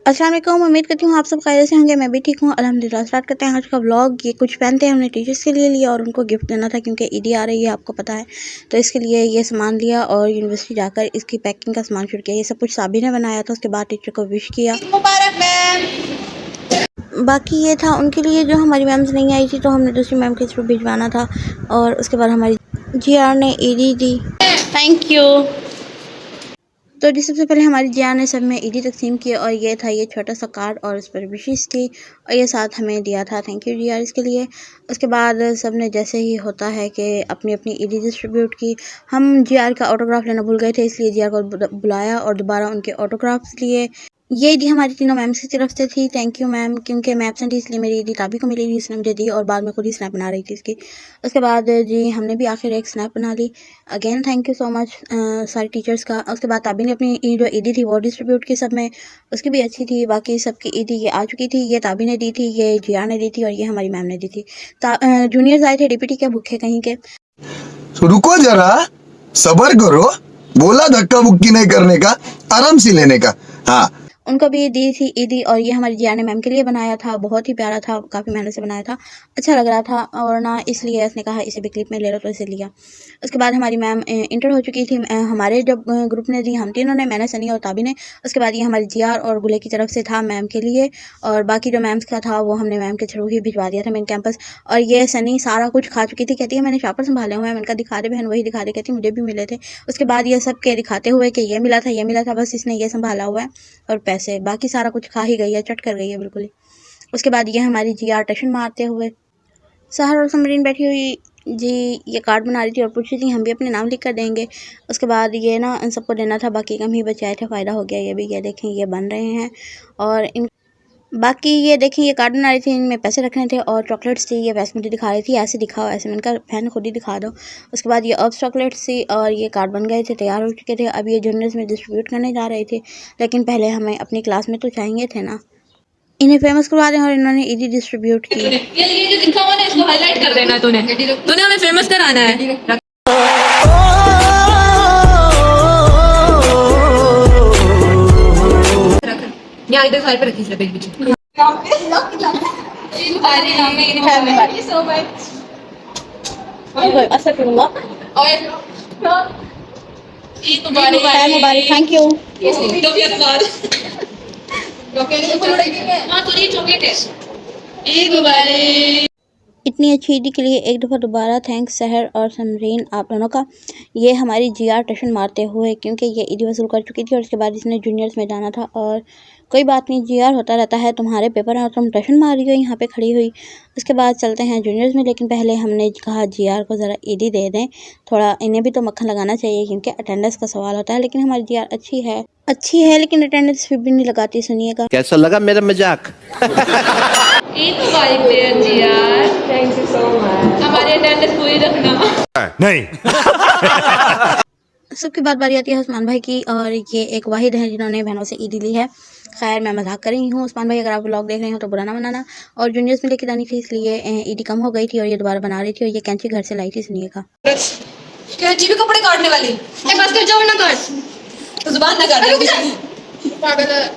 अस्सलाम वालेकुम। उम्मीद करती हूँ आप सब खैरियत से होंगे। मैं भी ठीक हूँ अल्हम्दुलिल्लाह। स्टार्ट करते हैं आज का व्लॉग। ये कुछ पेन थे हमने टीचर्स के लिए लिया और उनको गिफ्ट देना था क्योंकि ईदी आ रही है, आपको पता है, तो इसके लिए ये सामान लिया और यूनिवर्सिटी जाकर इसकी पैकिंग का सामान शुरू किया। ये सब कुछ साबी ने बनाया था। उसके बाद टीचर को विश किया। मुबारक मैम। बाकी ये था उनके लिए जो हमारी मैम्स नहीं आई थी तो हमने दूसरी मैम के थ्रू भिजवाना था। और उसके बाद हमारी GR ने ईदी दी। Thank you. तो जी सबसे पहले हमारी जिया ने सब में ईदी तकसीम की और ये था ये छोटा सा कार्ड और उस पर विशेस थी और ये साथ हमें दिया था। थैंक यू जिया इसके लिए। उसके बाद सब ने जैसे ही होता है कि अपनी अपनी ईदी डिस्ट्रीब्यूट की। हम GR का ऑटोग्राफ लेना भूल गए थे, इसलिए GR को बुलाया और दोबारा उनके ऑटोग्राफ्स लिए। ये ईदी हमारी तीनों मैम्स की तरफ से थी। थैंक यू मैम, क्योंकि मैं एब्सेंट थी इसलिए मेरी ईदी ताबी को मिली थी, इसने मुझे दी और बाद में खुद ही स्नैप बना रही थी इसकी। उसके बाद जी हमने भी आखिर एक स्नैप बना ली। Again thank you so much सारे टीचर्स का। उसके बाद ताबी ने अपनी जो ईदी थी वो डिस्ट्रीब्यूट की सब में, उसकी भी अच्छी थी। बाकी सबकी ईदी ये आ चुकी थी। ये ताबी ने दी थी, ये GR ने दी थी और ये हमारी मैम ने दी थी। जूनियर्स आए थे DPT के भूखे कहीं के। तो रुको जरा, सबर करो, बोला धक्का मुक्की नहीं करने का, आराम से लेने का। हाँ, उनको भी दी थी ईदी और ये हमारी GR ने मैम के लिए बनाया था। बहुत ही प्यारा था, काफ़ी मेहनत से बनाया था, अच्छा लग रहा था और ना इसलिए उसने कहा इसे भी क्लिप में ले लो तो इसे लिया। उसके बाद हमारी मैम इंटर हो चुकी थी। हमारे जब ग्रुप ने दी, हम तीनों ने, मैंने, सनी और ताबी ने। उसके बाद ये हमारी GR और गुले की तरफ से था मैम के लिए और बाकी जो मैम्स का था वो हमने मैम के थ्रू ही भिजवा दिया था मेन कैंपस। और ये सनी सारा कुछ खा चुकी थी, कहती है मैंने शॉपर संभाले हुए हैं। मैंने कहा दिखा दे बहन, वही दिखा दे, कहती मुझे भी मिले थे। उसके बाद ये सब के दिखाते हुए कि ये मिला था, ये मिला था, बस इसने ये संभाला हुआ है और पैसे, बाकी सारा कुछ खा ही गई है, चट कर गई है बिल्कुल ही। उसके बाद ये हमारी GR टशन मारते हुए। सहर और समरीन बैठी हुई जी ये कार्ड बना रही थी और पूछ रही थी हम भी अपने नाम लिख कर देंगे। उसके बाद ये ना इन सबको देना था, बाकी कम ही बचाए थे, फ़ायदा हो गया। ये भी ये देखें ये बन रहे हैं और इन बाकी ये देखें ये कार्ड बना रही थी, इनमें पैसे रखने थे और चॉकलेट्स थी। ये वैसे मुझे दिखा रही थी ऐसे दिखाओ ऐसे, मैंने कहा बहन खुद ही दिखा दो। उसके बाद ये अब्स चॉकलेट्स थी और ये कार्ड बन गए थे, तैयार हो चुके थे। अब ये जूनियर्स में डिस्ट्रीब्यूट करने जा रहे थे, लेकिन पहले हमें अपनी क्लास में तो चाहिए थे ना, इन्हें फेमस करवा दें और इन्होंने ईदी डिस्ट्रीब्यूट की। ये जो लिखा हुआ है इसको हाईलाइट कर देना है, तूने हमें फेमस कराना है। यहाँ इधर साइड पे रखी इस पेज पीछे। Thank you. इतनी अच्छी ईदी के लिए एक दफ़ा दोबारा थैंक्स सहर और समरीन आप दोनों का। ये हमारी GR टशन मारते हुए, क्योंकि ये ईदी वसूल कर चुकी थी और उसके बाद इसने जूनियर्स में जाना था। और कोई बात नहीं, GR होता रहता है, तुम्हारे पेपर हैं और तुम टशन मार रही हो यहाँ पे खड़ी हुई। उसके बाद चलते हैं जूनियर्स में, लेकिन पहले हमने कहा GR को ज़रा ईदी दे दें, थोड़ा इन्हें भी तो मक्खन लगाना चाहिए क्योंकि अटेंडेंस का सवाल होता है। लेकिन हमारी GR अच्छी है लेकिन अटेंडेंस फिर भी नहीं लगाती। सुनिएगा कैसा लगा मेरा मजाक। थैंक यू सो मच, हमारी अटेंडेंस पूरी रखना। नहीं। सबके बाद बारी आती है उस्मान भाई की और ये एक वाहिद हैं जिन्होंने बहनों से ईदी ली है। खैर मैं मजाक कर रही हूँ उस्मान भाई, अगर आप व्लॉग देख रहे हो तो बुरा ना बनाना। और जूनियर्स में लेके जानी थी इसलिए ईदी कम हो गई थी और ये दोबारा बना रही थी और ये कैंची घर से लाई थी। सुनिएगा कैंची भी कपड़े काटने वाली है, बस कर जाओ ना काट, तो जुबान ना काट पागल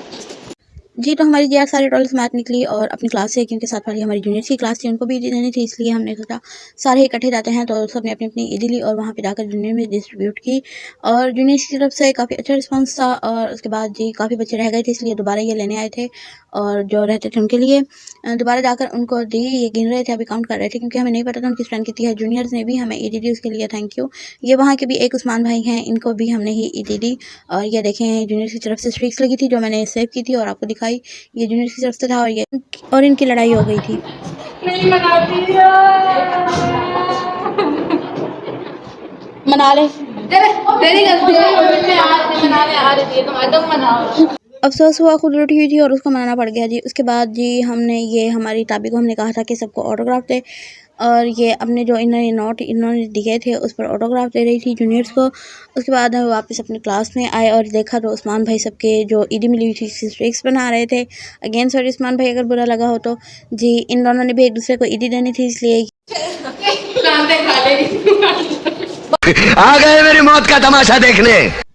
जी। तो हमारी GR सारे टॉल्स मैथ निकली और अपनी क्लास से, क्योंकि साथ वाली हमारी जूनियर्स की क्लास थी, उनको भी ईदी देनी थी, इसलिए हमने सोचा सारे इकट्ठे जाते हैं। तो सबने अपनी अपनी ईदी ली और वहाँ पे जाकर जूनियर में डिस्ट्रीब्यूट की और जूनियर्स की तरफ से काफ़ी अच्छा रिस्पांस था। और उसके बाद जी काफ़ी बच्चे रह गए थे इसलिए दोबारा ये लेने आए थे और जो रहते थे उनके लिए दोबारा जाकर उनको दी। ये गिन रहे थे, अभी काउंट कर रहे थे क्योंकि हमें नहीं पता था उनकी स्ट्रेंथ कितनी है। जूनियर्स ने भी हमें ईदी दी, उसके लिए थैंक यू। ये वहाँ के भी एक उस्मान भाई हैं, इनको भी हमने ही ईदी दी। और ये देखें जूनियर्स की तरफ से स्ट्रिक्स लगी थी जो मैंने सेव की थी और आपको दिखाई, ये जूनियर्स की तरफ से था और इनकी लड़ाई हो गई थी। मना ले, तेरी गलती है, मनाने आ रही है, तुम एकदम मनाओ। अफसोस हुआ, खुद उठी हुई थी और उसको मनाना पड़ गया जी। उसके बाद जी हमने ये हमारी ताबी को हमने कहा था कि सबको ऑटोग्राफ दे और ये अपने जो इन्होंने दिए थे उस पर ऑटोग्राफ दे रही थी जूनियर्स को। उसके बाद हम वापस अपनी क्लास में आए और देखा तो उस्मान भाई सबके जो ईदी मिली हुई थी स्ट्रिक्स बना रहे थे। अगेन सॉरी उस्मान भाई अगर बुरा लगा हो तो जी। इन दोनों ने भी एक दूसरे को ईदी देनी थी इसलिए आ गए मेरी मौत का तमाशा देखने।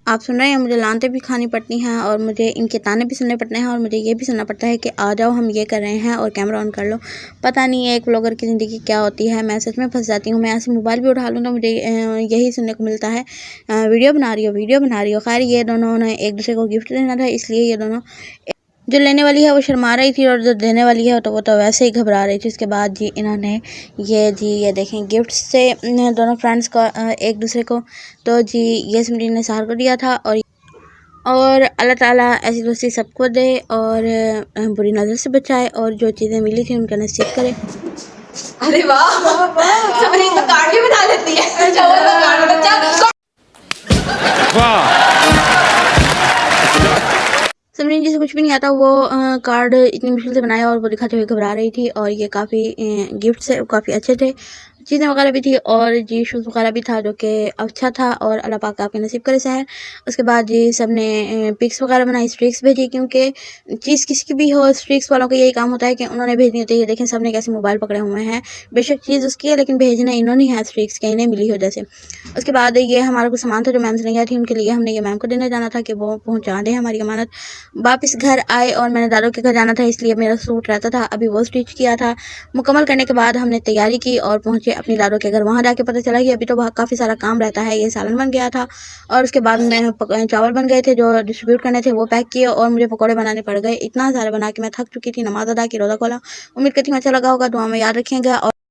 आप सुन रहे हैं, मुझे लानतें भी खानी पड़ती हैं और मुझे इनके ताने भी सुनने पड़ते हैं और मुझे ये भी सुनना पड़ता है कि आ जाओ हम ये कर रहे हैं और कैमरा ऑन कर लो। पता नहीं है एक ब्लॉगर की ज़िंदगी क्या होती है, मैं सच में फंस जाती हूँ। मैं ऐसे मोबाइल भी उठा लूँ तो मुझे यही सुनने को मिलता है, वीडियो बना रही हो, वीडियो बना रही हो। खैर ये दोनों ने एक दूसरे को गिफ्ट देना था, इसलिए ये दोनों, जो लेने वाली है वो शर्मा रही थी और जो देने वाली है तो वो तो वैसे ही घबरा रही थी। उसके बाद जी इन्होंने ये देखें गिफ्ट से दोनों फ्रेंड्स को एक दूसरे को, तो जी ये सिमरन ने सहार को दिया था और अल्लाह ताला ऐसी दोस्ती सबको दे और बुरी नज़र से बचाए और जो चीज़ें मिली थी उनका नसीब करे। अरे वाह सबरीन तो कार्ड भी बना लेती है। अच्छा वो तो कार्ड बच्चा सिमरन जी से कुछ भी नहीं आता, वो कार्ड इतनी मुश्किल से बनाया और वो दिखाते हुए घबरा रही थी और ये काफ़ी गिफ्ट से काफ़ी अच्छे थे, चीज़ें वगैरह भी थी और जी शूज़ वगैरह भी था जो कि अच्छा था और अल्लाह पाक आपके नसीब करे सहर। उसके बाद जी सब ने पिक्स वगैरह बनाई, स्ट्रिक्स भेजी, क्योंकि चीज़ किसी की भी हो स्ट्रिक्स वालों का यही काम होता है कि उन्होंने भेजनी होती है। देखें सब ने कैसे मोबाइल पकड़े हुए हैं, बेशक चीज़ उसकी है लेकिन भेजना इन्होंने है स्ट्रिक्स के, इन्हें मिली हो जैसे। उसके बाद ये हमारा कुछ सामान था जो मैम से नहीं आई थी, उनके लिए हमने ये मैम को देने जाना था कि वो पहुँचा दें हमारी अमानत। वापस घर आए और मैंने दादू के घर जाना था, इसलिए मेरा सूट रहता था अभी वो स्टिच किया था। मुकम्मल करने के बाद हमने तैयारी की और पहुंचे अपनी दादू के घर। वहां जाके पता चला कि अभी तो वहाँ काफ़ी सारा काम रहता है। ये सालन बन गया था और उसके बाद में चावल बन गए थे जो डिस्ट्रीब्यूट करने थे, वो पैक किए और मुझे पकौड़े बनाने पड़ गए। इतना सारा बना के मैं थक चुकी थी, नमाज अदा की, रोज़ा खोला। उम्मीद करती हूँ अच्छा लगा होगा, दुआ में याद रखिएगा और